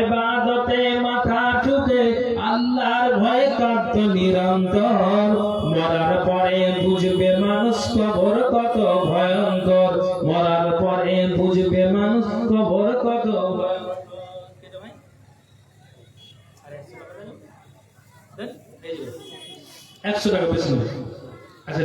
ইবাদতে মাথা ঠুকে আল্লাহর ভয়ে কাঁদত নিরন্তর। মরার পরে বুঝবে মানুষ কবর কত ভয়ঙ্কর, মরার পরে বুঝবে মানুষ কবর কত ভয়ঙ্কর। 100 টাকা পেছনে আচ্ছা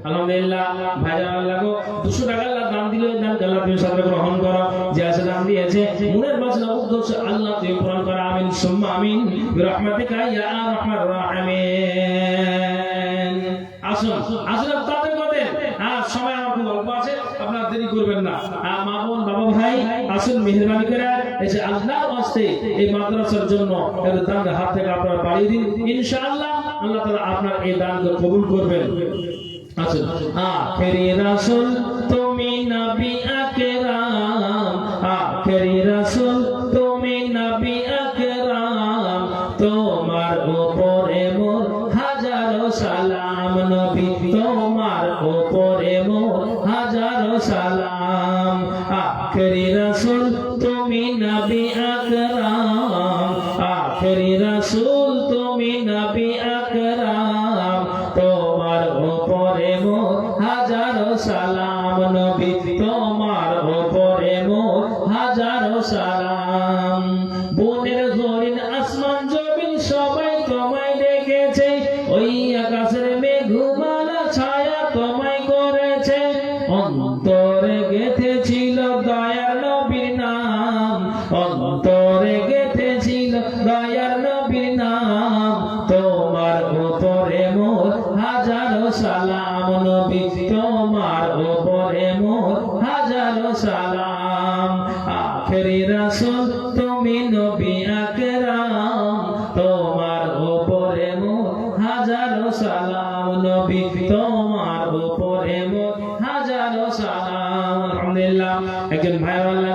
আলহামদুলিল্লাহ ভাইজান আল্লাহ গো 200 টাকা আল্লাহ দান দিলে দান আল্লাহ তুমি সাথে গ্রহণ করো, যে আছে দান দিয়েছে মনের বাসনা উদ্দেশ্য আল্লাহ তুমি পূরণ করো, আমিন সুম্মা আমিন বিরহমাতিকা ইয়া আরহামার রাহিমিন। আসুন আসুন তাদের মধ্যে সময় আমার খুব অল্প আছে, আপনারা দেরি করবেন না। মা বোন বাবা ভাই আসুন মেহেরবানি করে এসে আল্লাহর ওয়াস্তে এই মাদ্রাসার জন্য একটু দান হাত থেকে আপনারা বাড়িয়ে দিন, ইনশাআল্লাহ আল্লাহ তাআলা আপনার এই দানকে কবুল করবেন। আসুন আখেরি রাসূল তুমি নবী আকরাম, আখেরি রাসূল তুমি নবী আকরাম, তোমার উপরে মোর হাজারো সালাম, নবী তোমার উপরে মোর হাজারো সালাম। আখেরি রাসূল তুমি নবী আকরাম, আখেরি রাসূল তুমি নবী আকরাম, তোমার উপরে মোর হাজারো সালাম, নবী তোমার উপরে মোর হাজারো সালাম। বনের হরিণ আসমান জমিন সবাই তোমায় ডেকেছে, ওই আকাশের মেঘমালা ছায়া তোমায় করেছে, অন্তরে গেঁথেছিল দয়ার নবীর নাম, অন্তরে গেঁথেছিল দয়ার নবীর নাম, তোমার উপরে মোর হাজারো সালাম, নবী তোমার উপরে মোর হাজারো সালাম। আখেরি রাসূল তুমি নবী আকরাম, তোমার উপরে মোর হাজারো সালাম, নবী তোমার উপরে মোর হাজারো সালাম। আলহামদুলিল্লাহ একজন ভাই আল্লাহ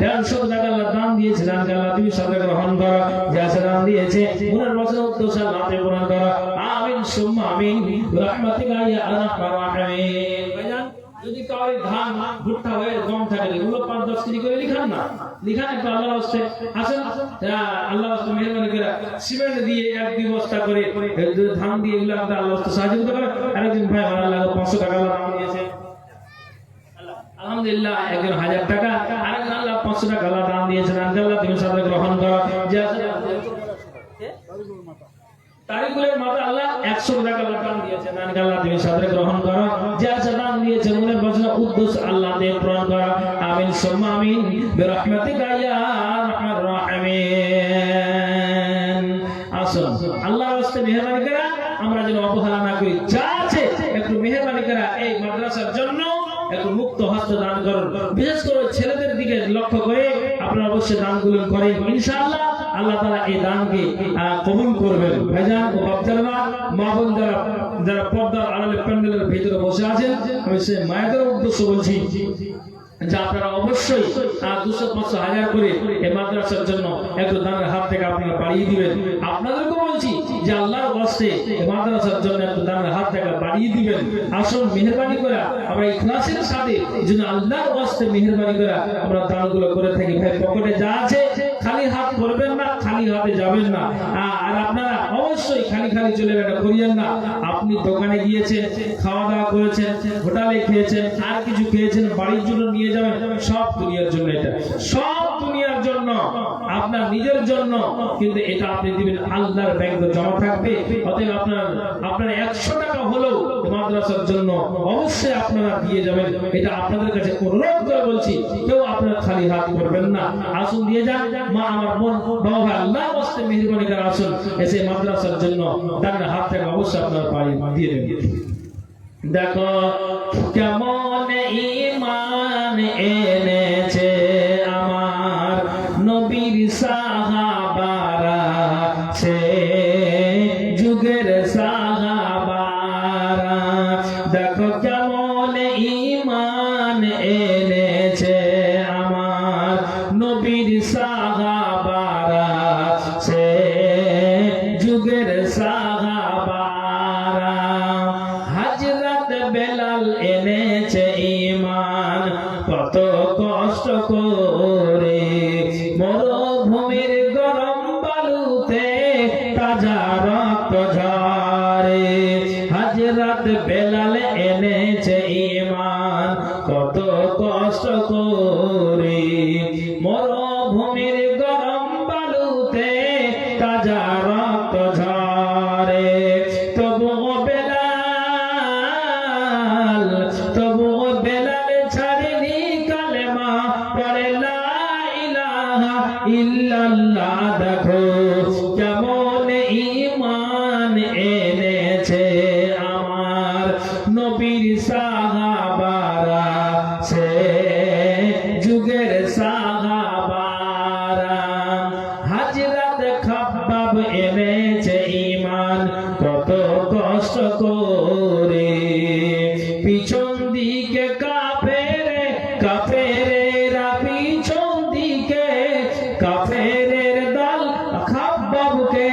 150 টাকা আল্লাহ দান দিয়েছে, দানকে আল্লাহ তুমি সাথে গ্রহণ করো, যে আছে দান দিয়েছে মনের বাসনা উদ্দেশ্য আল্লাহ তুমি পূরণ করো, আমিন সুম্মা আমিন বিরহমাতিকা ইয়া আরহামার রাহিমিন। ভাইজান যদি কাউরি ধান ভুট্টা হয়ে গম থাকে এগুলো 5-10 কেজি করে লিখান না, লিখান একটু আল্লাহর ওয়াস্তে। আসেন আল্লাহর ওয়াস্তে মেহেরবানি করে সিমেন্ট দিয়ে 1-2 বস্তা করে ধান দিয়ে এগুলো আল্লাহর ওয়াস্তে সাহায্য করতে পারে। আরেকজন ভাই আল্লাহ 500 টাকা আল্লাহ দান দিয়েছে, আলহামদুলিল্লাহ একজন 1000 টাকা, আরেকজন আল্লাহ 500 টাকা আল্লাহ দান দিয়েছেন, আল্লাহ তুমি সাথে গ্রহণ করো, যে আছে তারিকুলের মাতা আল্লাহ 100 টাকা আল্লাহ দান দিয়েছেন, আল্লাহ তুমি সাথে গ্রহণ করো, যে আছে দান দিয়েছে মনের বাসনা উদ্দেশ্য আল্লাহ দিয়ে পূরণ করো, আমিন সুম্মা আমিন বিরহমাতিকা ইয়া আরহামার রাহিমিন। আসুন আল্লাহর ওয়াস্তে মেহেরবানি করে আমরা যেন অবহেলা না করি, যা আছে একটু মেহেরবানি করে এই মাদ্রাসার জন্য একটু মুক্ত হস্ত দান করুন, বিশেষ করে ছেলেদের দিকে লক্ষ্য করে আপনারা অবশ্যই দানগুলো করেন, ইনশাআল্লাহ আল্লাহ তাআলা এই দানকে কবুল করবেন। ভাইজান ও বাপজানরা মা বোন যারা পর্দার আড়ালে প্যান্ডেলের ভিতরে বসে আছেন, আমি সেই মায়েদের উদ্দেশ্য বলছি যে আপনারা অবশ্যই 200-500 হাজার করে এই মাদ্রাসার জন্য একটু দানের হাত থেকে আপনারা বাড়িয়ে দিবেন। আপনাদেরকে বলছি যে আল্লাহর ওয়াস্তে এই মাদ্রাসার জন্য একটু দানের হাত থেকে বাড়িয়ে দিবেন। আসুন মেহেরবানি করে আমরা ইখলাসের সাথে যেন আল্লাহর ওয়াস্তে মেহেরবানি করে আমরা দানগুলো করে থাকি। ভাই পকেটে যা আছে খালি হাত করবেন না, খালি হাতে যাবেন না, আর আপনারা অবশ্যই খালি খালি চলে এটা করিয়েন না। আপনি দোকানে গিয়েছেন, খাওয়া দাওয়া করেছেন, হোটেলে খেয়েছেন, আর কিছু খেয়েছেন, বাড়ির জন্য নিয়ে যাবেন, সব দুনিয়ার জন্য, এটা সব দুনিয়ার জন্য, আপনার নিজের জন্য, কিন্তু এটা আপনি দিবেন আল্লাহর ব্যাংকে জমা থাকবে। অতএব আপনার 100 টাকা হলেও মাদ্রাসার জন্য অবশ্যই আপনারা দিয়ে যাবেন, এটা আপনাদের কাছে অনুরোধ করে বলছি, কেউ আপনারা খালি হাত করবেন না, আসুন দিয়ে যান। মা আমার বোন বাবা ভাই আল্লাহর ওয়াস্তে মেহেরবানি করে আসুন এসে মাদ্রাসার জন্য দানের হাত থেকে অবশ্যই আপনারা পারি দিয়ে দেবেন। দেখো কেমন ঈমান এনেছে আমার নবীর সাহাবারা, সে যুগের সাহাবারা, দেখো কেমন ঈমান এনেছে আমার নবীর সাহাবারা, সে যুগের সাহাবারা। হযরত বেলাল এনেছে ঈমান কত কষ্ট করে, মরুভূমির তাজা রক্ত ঝরে। হযরত বেলাল এনেছে ঈমান কত কষ্ট করে, মরুভূমির গরম বালুতে তাজা রক্ত ঝরে। তবুও বেলাল ছাড়েনি কালেমা পড়ে লা ইলাহা ইল্লাল্লাহ। দেখো কেমন ঈমান এনেছে আমার নবীর সাহাবারা, সে যুগের সাহাবারা। হযরত খাব্বাব এনেছে ঈমান কত কষ্ট করে, পিছন দিকে কাফেরেরা পিছন দিকে কাফেরের দল খাব্বাবকে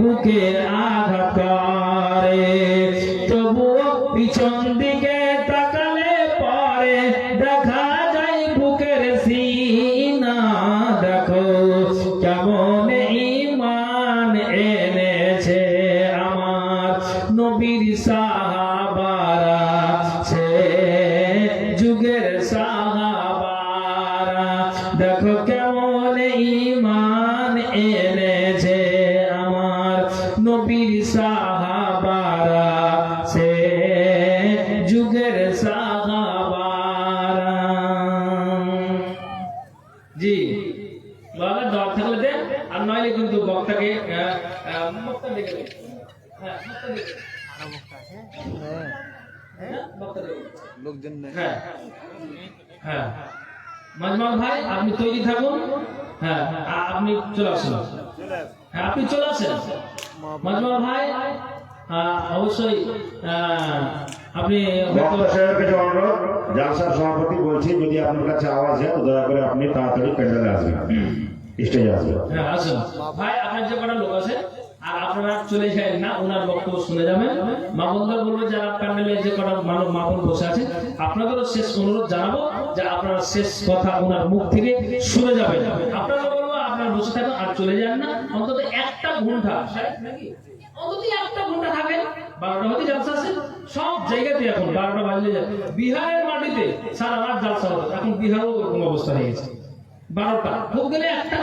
বুকে আঘাত করে। তবুও পিছন দিকে তাকালে পরে দেখা যায় বুকের সিনা। দেখো কেমন ঈমান এনেছে আমার নবীর সাহাবারা, সে যুগের সাহাবারা। দেখো কেমন ঈমান এনেছে আমার নবীর সাহাবারা, সে যুগের সাহাবারা। জি বাবা দর থাকলে দেন, আর নইলে কিন্তু বক্তাকে বক্তা দেখে লোকজন নেই। হ্যাঁ হ্যাঁ মাজমাল ভাই আপনি তৈরি থাকুন। হ্যাঁ আপনি চলে আসুন। হ্যাঁ আপনি চলে আসেন মাজমাল ভাই। অবশ্যই আপনি বক্তা সাহেবের কাছে অনুরোধ, জালসার সভাপতি বলছি যদি আপনার কাছে আওয়াজ হয় দয়া করে আপনি তাড়াতাড়ি প্যান্ডেলে আসবেন, স্টেজে আসবেন। হ্যাঁ আসুন ভাই, আপনার যে কটা লোক আছে আর আপনারা চলে যাবেন না, ওনার বক্তব্য শুনে যাবেন। মা বন্ধুরা বলবো যারা প্যান্ডেলে যে কটা মানব মা বোন বসে আছে, আপনাদেরও শেষ অনুরোধ জানাবো যে আপনারা শেষ কথা ওনার মুখ থেকে শুনে যাবেন। আপনারা বলবো আপনারা বসে থাকুন আর চলে যান না, অন্তত একটা ঘন্টা নাকি অন্তত একটা ঘন্টা থাকেন। 12টা হতে জালসা আছে সব জায়গাতে, এখন 12টা বাজলে যায়। বিহারের মাটিতে সারা রাত জালসা হতো, এখন বিহারও এরকম অবস্থা হয়ে গেছে। 12টা খুব গেলে একটা,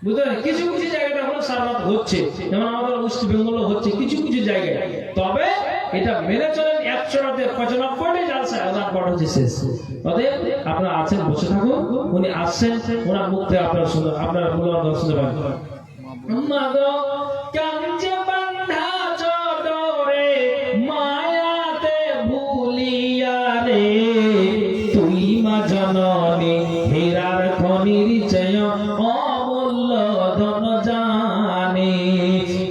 বুঝলেন? কিছু কিছু জায়গাটা হলো সারা রাত হচ্ছে, যেমন আমাদের ওয়েস্ট বেঙ্গল হচ্ছে কিছু কিছু জায়গায়। তবে এটা মেনে চলেন 100টাতে 95টা জালসা রাত 12টা হচ্ছে শেষ। অতএব আপনারা আছেন, বসে থাকুন, উনি আসছেন, ওনার মুখ থেকে আপনারা শুনুন, আপনারা মূল্যবান দর্শন শুনতে পারেন। মাগো কাঞ্জে বান্ধা চটরে মায়াতে ভুলিয়া রে, তুই মা জননী হীরার খনির চেয় অমূল্য ধন জানে।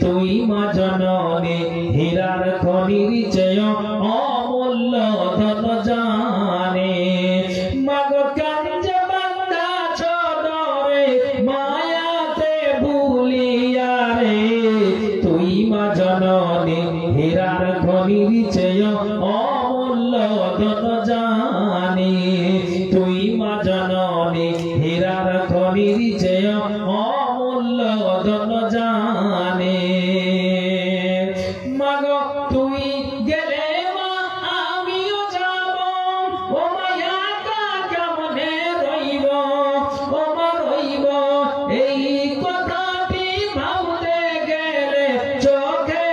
তুই মা জননী হীরার খনির চেয় অমূল্য ধন জানে। মাগো কাঞ্জে বান্ধা চটরে মায়াতে ভুলিয়া রে, তুই মা জননী হীরার খনির চেয় অমূল্য ধন জানে। তুই মা জননী হীরার খনির চেয় অমূল্য ধন জানে। মাগো তুই গেলে মা আমিও যাব, ও মায়াটা কেমনে রইব, ও মা রইব। এই কথাটি ভাবতে গেলে চোখে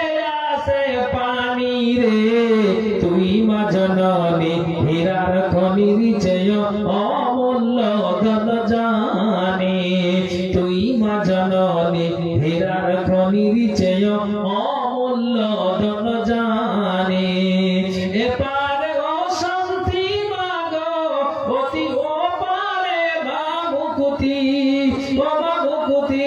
আসে পানি রে। তুই মা জননী হীরার খনির চেয় অমূল্য ধন জানে। তুই মা জননী হীরার খনির চেয় অমূল্য ধন জানে। এপারে অশান্তি মাগো অতি ওপারে ভাবুকুতি, ও ভাবুকুতি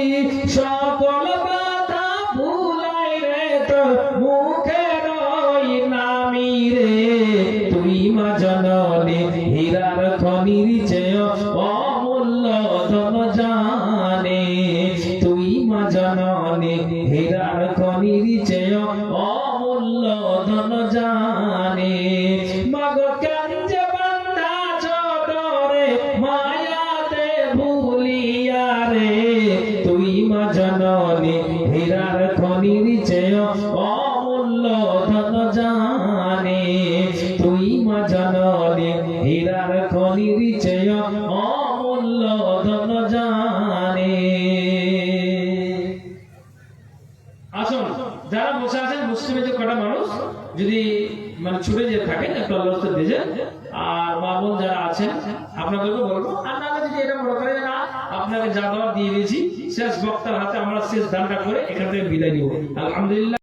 সকল বাধা ভুলাই রে তোর মুখের ওই নামি রে। তুই মা জননী হীরার খনির চেয় অমূল্য ধন জানে। তুই মা জননী হীরার খনির চেয় অমূল্য ধন জানে। মাগো কাঞ্জে বান্ধা চটরে মায়াতে ভুলিয়া রে, তুই মা জননী হীরার খনির খনির চেয়ে অমূল্য ধন জানে, তুই মা জানলে হীরার খনির চেয়ে অমূল্য ধন জানে। আসুন যারা বসে আছেন মুসলিমে যে কটা মানুষ যদি মানে ছুটে যে থাকেন একটু আল্লাহ দিয়ে, আর মা বোন যারা আছেন আপনাদেরকে বলবো, আর না যদি এটা মনে করে না আপনাকে যা দেওয়ার দিয়ে দিয়েছি, শেষ বক্তার হাতে আমরা শেষ দানটা করে এখান থেকে বিদায় নিব। আলহামদুলিল্লাহ।